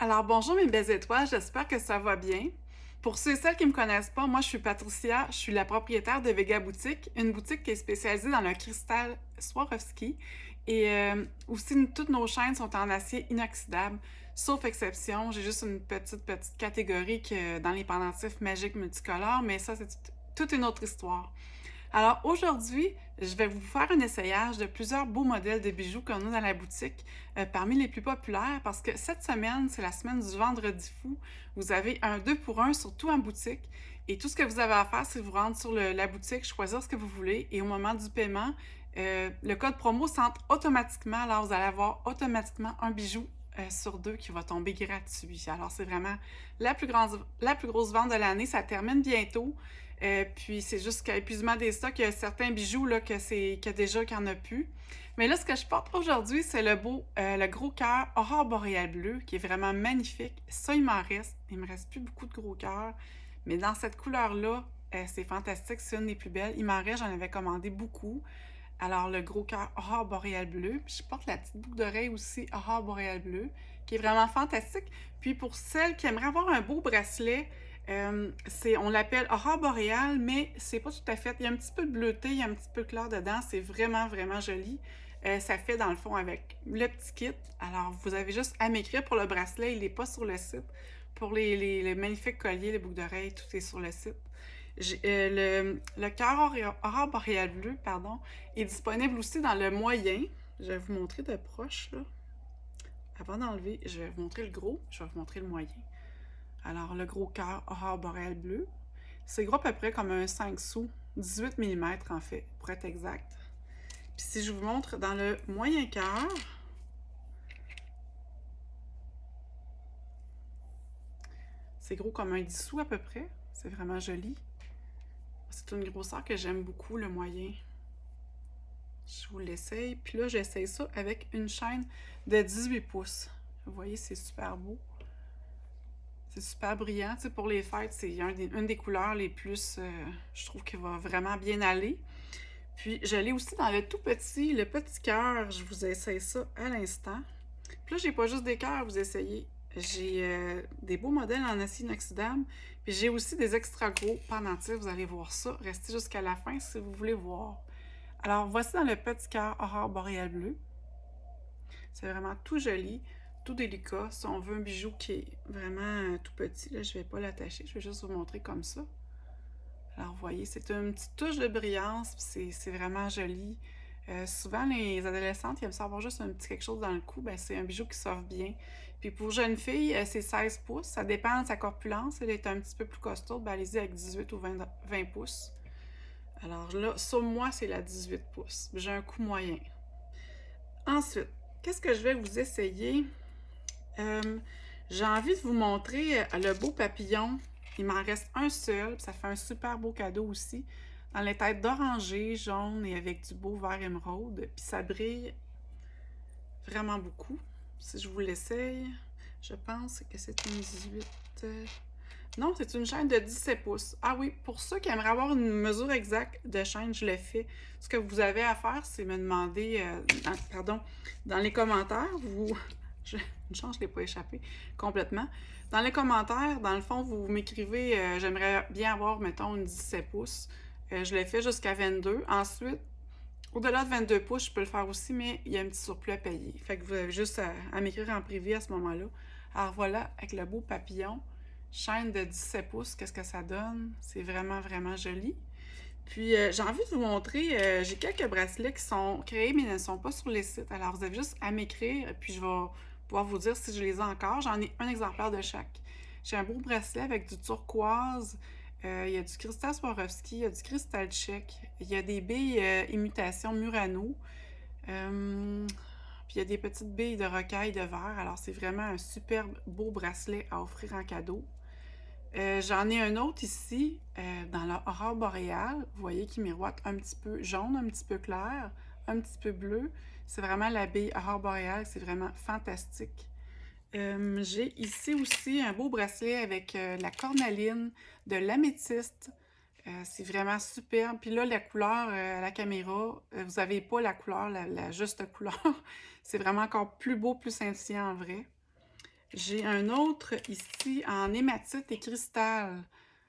Alors bonjour mes belles étoiles, j'espère que ça va bien. Pour ceux et celles qui ne me connaissent pas, moi je suis Patricia, je suis la propriétaire de Vega Boutique, une boutique qui est spécialisée dans le cristal Swarovski et aussi toutes nos chaînes sont en acier inoxydable, sauf exception, j'ai juste une petite catégorie que, dans les pendentifs magiques multicolores, mais ça c'est toute une autre histoire. Alors aujourd'hui, je vais vous faire un essayage de plusieurs beaux modèles de bijoux qu'on a dans la boutique, parmi les plus populaires, parce que cette semaine, c'est la semaine du vendredi fou. Vous avez un 2 pour 1 sur tout en boutique. Et tout ce que vous avez à faire, c'est vous rendre sur la boutique, choisir ce que vous voulez. Et au moment du paiement, le code promo s'entre automatiquement. Alors, vous allez avoir automatiquement un bijou sur deux qui va tomber gratuit. Alors, c'est vraiment la plus grosse vente de l'année. Ça termine bientôt. Puis c'est jusqu'à épuisement des stocks. Il y a certains bijoux là, que déjà qu'il n'y en a plus. Mais là, ce que je porte aujourd'hui, c'est le gros cœur Aurore boréale bleu, qui est vraiment magnifique. Ça, il m'en reste. Il me reste plus beaucoup de gros cœurs. Mais dans cette couleur-là, c'est fantastique. C'est une des plus belles. Il m'en reste, j'en avais commandé beaucoup. Alors, le gros cœur Aurore boréale bleu. Puis je porte la petite boucle d'oreille aussi Aurore boréale bleu, qui est vraiment fantastique. Puis pour celles qui aimeraient avoir un beau bracelet, on l'appelle aurore boréale, mais c'est pas tout à fait. Il y a un petit peu de bleuté, il y a un petit peu de clair dedans. C'est vraiment, vraiment joli. Ça fait dans le fond avec le petit kit. Alors, vous avez juste à m'écrire pour le bracelet. Il n'est pas sur le site. Pour les magnifiques colliers, les boucles d'oreilles, tout est sur le site. Le cœur aurore boréale bleu, pardon, est disponible aussi dans le moyen. Je vais vous montrer de proche, là. Avant d'enlever, je vais vous montrer le gros, je vais vous montrer le moyen. Alors, le gros cœur aurore boréale bleu. C'est gros à peu près comme un 5 sous, 18 mm en fait, pour être exact. Puis si je vous montre dans le moyen cœur, c'est gros comme un 10 sous à peu près. C'est vraiment joli. C'est une grosseur que j'aime beaucoup, le moyen. Je vous l'essaye. Puis là, j'essaye ça avec une chaîne de 18 pouces. Vous voyez, c'est super beau. C'est super brillant. Tu sais, pour les fêtes, c'est une des couleurs les plus, je trouve, qui va vraiment bien aller. Puis, je l'ai aussi dans le petit cœur. Je vous essaye ça à l'instant. Puis là, j'ai pas juste des cœurs à vous essayer. J'ai des beaux modèles en acier inoxydable. Puis j'ai aussi des extra gros pendentifs. Vous allez voir ça. Restez jusqu'à la fin si vous voulez voir. Alors, voici dans le petit cœur aurore boréale bleu. C'est vraiment tout joli, tout délicat. Si on veut un bijou qui est vraiment tout petit, là, je vais pas l'attacher. Je vais juste vous montrer comme ça. Alors, vous voyez, c'est une petite touche de brillance, puis c'est vraiment joli. Souvent, les adolescentes, ils aiment ça avoir juste un petit quelque chose dans le cou. Ben, c'est un bijou qui s'offre bien. Puis pour jeune fille, c'est 16 pouces. Ça dépend de sa corpulence. Elle est un petit peu plus costaud. Ben, allez-y avec 18 ou 20 pouces. Alors là, sur moi, c'est la 18 pouces. J'ai un cou moyen. Ensuite, qu'est-ce que je vais vous essayer? Euh, j'ai envie de vous montrer le beau papillon. Il m'en reste un seul, puis ça fait un super beau cadeau aussi. Dans les têtes d'oranger, jaune et avec du beau vert émeraude. Puis ça brille vraiment beaucoup. Si je vous l'essaye, je pense que c'est une 18. Non, c'est une chaîne de 17 pouces. Ah oui, pour ceux qui aimeraient avoir une mesure exacte de chaîne, je le fais. Ce que vous avez à faire, c'est me demander, dans les commentaires, une chance, je ne l'ai pas échappé complètement. Dans les commentaires, dans le fond, vous m'écrivez, j'aimerais bien avoir, mettons, une 17 pouces. Je l'ai fait jusqu'à 22. Ensuite, au-delà de 22 pouces, je peux le faire aussi, mais il y a un petit surplus à payer. Fait que vous avez juste à m'écrire en privé à ce moment-là. Alors voilà, avec le beau papillon, chaîne de 17 pouces, qu'est-ce que ça donne? C'est vraiment, vraiment joli. Puis j'ai envie de vous montrer, j'ai quelques bracelets qui sont créés, mais ils ne sont pas sur les sites. Alors vous avez juste à m'écrire, puis je vais pouvoir vous dire si je les ai encore. J'en ai un exemplaire de chaque. J'ai un beau bracelet avec du turquoise, il y a du cristal Swarovski, il y a du cristal tchèque, il y a des billes imitation Murano, puis il y a des petites billes de rocaille de verre. Alors c'est vraiment un superbe beau bracelet à offrir en cadeau. J'en ai un autre ici, dans l'aurore boréale. Vous voyez qu'il miroite un petit peu jaune, un petit peu clair, un petit peu bleu. C'est vraiment l'abbaye aurore boréale, c'est vraiment fantastique. J'ai ici aussi un beau bracelet avec la cornaline, de l'améthyste. C'est vraiment superbe. Puis là, la couleur à la caméra, vous n'avez pas la couleur, la juste couleur. C'est vraiment encore plus beau, plus scintillant en vrai. J'ai un autre ici en hématite et cristal.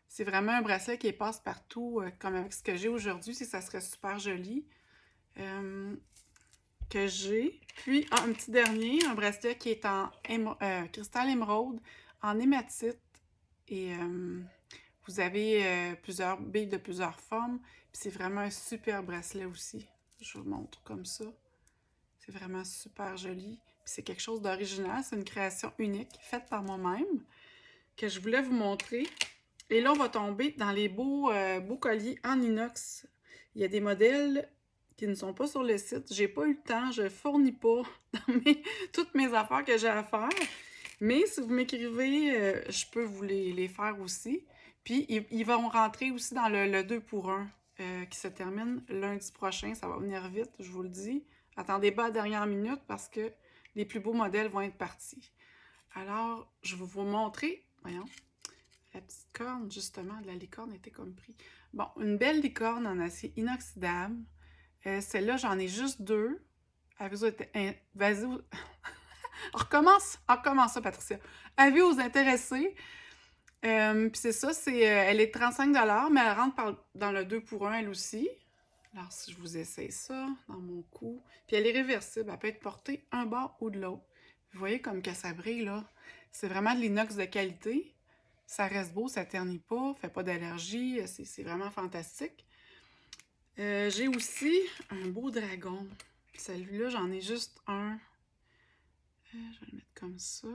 C'est vraiment un bracelet qui est passe-partout, comme avec ce que j'ai aujourd'hui, si ça serait super joli. Que j'ai. Puis, un petit dernier, un bracelet qui est en cristal émeraude, en hématite. Et vous avez plusieurs billes de plusieurs formes. Puis c'est vraiment un super bracelet aussi. Je vous le montre comme ça. C'est vraiment super joli. Puis c'est quelque chose d'original. C'est une création unique, faite par moi-même, que je voulais vous montrer. Et là, on va tomber dans les beaux colliers en inox. Il y a des modèles qui ne sont pas sur le site. J'ai pas eu le temps, je fournis pas dans toutes mes affaires que j'ai à faire. Mais si vous m'écrivez, je peux vous les faire aussi. Puis, ils vont rentrer aussi dans le 2 pour 1 qui se termine lundi prochain. Ça va venir vite, je vous le dis. Attendez pas à la dernière minute parce que les plus beaux modèles vont être partis. Alors, je vais vous montrer, voyons, la petite corne, justement, de la licorne était comme pris. Bon, une belle licorne en acier inoxydable. Celle-là, j'en ai juste deux. Vas-y, on recommence ça, Patricia. Avis aux intéressés. Puis c'est ça, elle est 35 $, mais elle rentre dans le 2 pour 1 elle aussi. Alors, si je vous essaye ça dans mon cou. Puis elle est réversible, elle peut être portée un bord ou de l'autre. Vous voyez comme que ça brille, là. C'est vraiment de l'inox de qualité. Ça reste beau, ça ternit pas, fait pas d'allergie. C'est vraiment fantastique. J'ai aussi un beau dragon. Celui-là, j'en ai juste un. Je vais le mettre comme ça.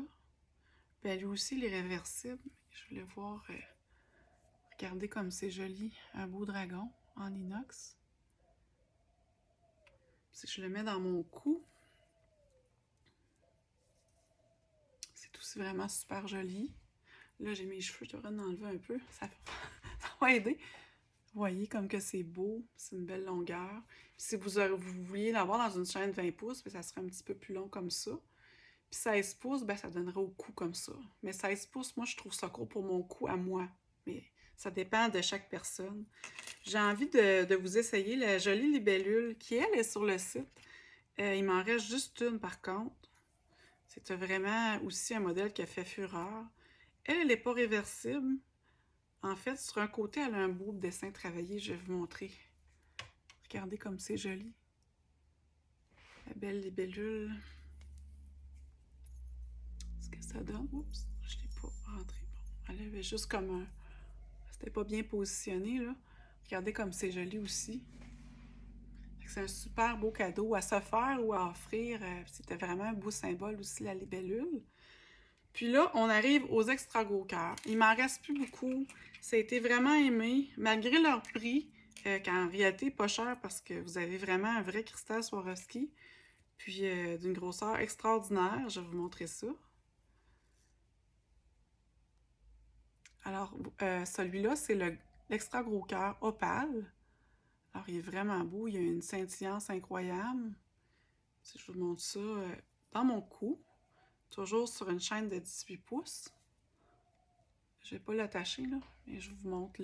Puis lui aussi, il est réversible. Je voulais voir. Regardez comme c'est joli. Un beau dragon en inox. Si je le mets dans mon cou, c'est aussi vraiment super joli. Là, j'ai mes cheveux, je devrais en enlever un peu. Ça va aider. Vous voyez comme que c'est beau, c'est une belle longueur. Puis si vous vouliez l'avoir dans une chaîne 20 pouces, ça serait un petit peu plus long comme ça. Puis 16 pouces, ça donnerait au cou comme ça. Mais 16 pouces, moi, je trouve ça court pour mon cou à moi. Mais ça dépend de chaque personne. J'ai envie de vous essayer la jolie libellule qui, elle, est sur le site. Il m'en reste juste une, par contre. C'est vraiment aussi un modèle qui a fait fureur. Elle n'est pas réversible. En fait, sur un côté, elle a un beau dessin travaillé. Je vais vous montrer. Regardez comme c'est joli. La belle libellule. Ce que ça donne. Oups, je ne l'ai pas rentré. Bon, elle avait juste comme un... C'était pas bien positionné, là. Regardez comme c'est joli aussi. C'est un super beau cadeau à se faire ou à offrir. C'était vraiment un beau symbole aussi, la libellule. Puis là, on arrive aux extra gros cœurs. Il m'en reste plus beaucoup. Ça a été vraiment aimé, malgré leur prix, qu'en réalité, pas cher parce que vous avez vraiment un vrai cristal Swarovski. Puis d'une grosseur extraordinaire. Je vais vous montrer ça. Alors, celui-là, c'est l'extra gros cœur opale. Alors, il est vraiment beau. Il y a une scintillance incroyable. Si je vous montre ça dans mon cou, toujours sur une chaîne de 18 pouces. Je ne vais pas l'attacher, là, mais je vous montre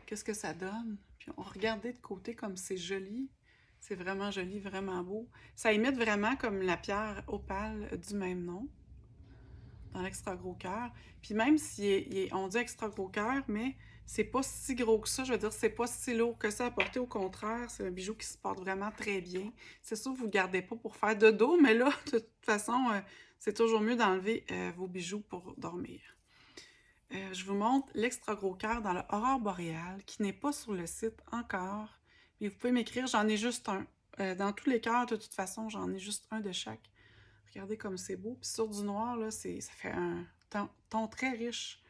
qu'est-ce que ça donne. Puis on regardait de côté comme c'est joli. C'est vraiment joli, vraiment beau. Ça imite vraiment comme la pierre opale du même nom, dans l'extra gros cœur. Puis même si on dit extra gros cœur, mais c'est pas si gros que ça. Je veux dire, c'est pas si lourd que ça à porter. Au contraire, c'est un bijou qui se porte vraiment très bien. C'est sûr que vous ne le gardez pas pour faire de dos, mais là, de toute façon, c'est toujours mieux d'enlever vos bijoux pour dormir. Je vous montre l'extra gros cœur dans l'aurore boréale qui n'est pas sur le site encore. Mais vous pouvez m'écrire, j'en ai juste un. Dans tous les cœurs, de toute façon, j'en ai juste un de chaque. Regardez comme c'est beau. Puis sur du noir, là, ça fait un ton très riche.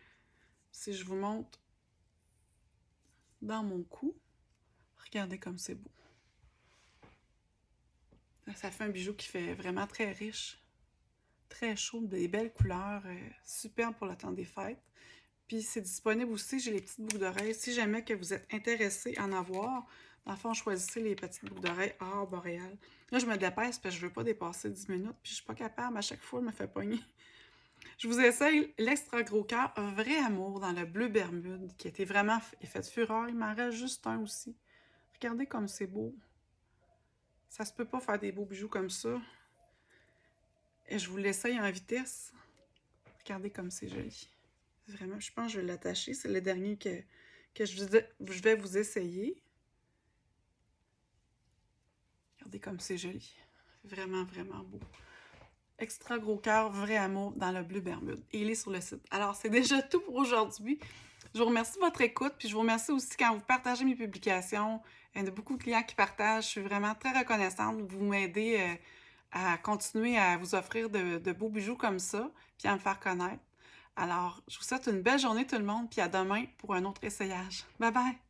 Si je vous montre dans mon cou, regardez comme c'est beau. Ça fait un bijou qui fait vraiment très riche, très chaud, des belles couleurs, superbe pour le temps des fêtes. Puis c'est disponible aussi, j'ai les petites boucles d'oreilles. Si jamais que vous êtes intéressé à en avoir, dans le fond, choisissez les petites boucles d'oreilles aurore boréale. Là, je me dépêche parce que je ne veux pas dépasser 10 minutes, puis je suis pas capable, à chaque fois, elle me fait pogner. Je vous essaye l'extra gros cœur, un vrai amour dans le bleu Bermude, qui a été vraiment fait de fureur. Il m'en reste juste un aussi. Regardez comme c'est beau. Ça se peut pas faire des beaux bijoux comme ça. Et je vous l'essaye en vitesse. Regardez comme c'est joli. Vraiment, je pense que je vais l'attacher. C'est le dernier que je vais vous essayer. Regardez comme c'est joli. Vraiment, vraiment beau. Extra gros cœur, vrai amour dans le bleu Bermude. Et il est sur le site. Alors, c'est déjà tout pour aujourd'hui. Je vous remercie de votre écoute, puis je vous remercie aussi quand vous partagez mes publications. Il y a beaucoup de clients qui partagent. Je suis vraiment très reconnaissante. Vous m'aidez à continuer à vous offrir de beaux bijoux comme ça, puis à me faire connaître. Alors, je vous souhaite une belle journée tout le monde, puis à demain pour un autre essayage. Bye bye!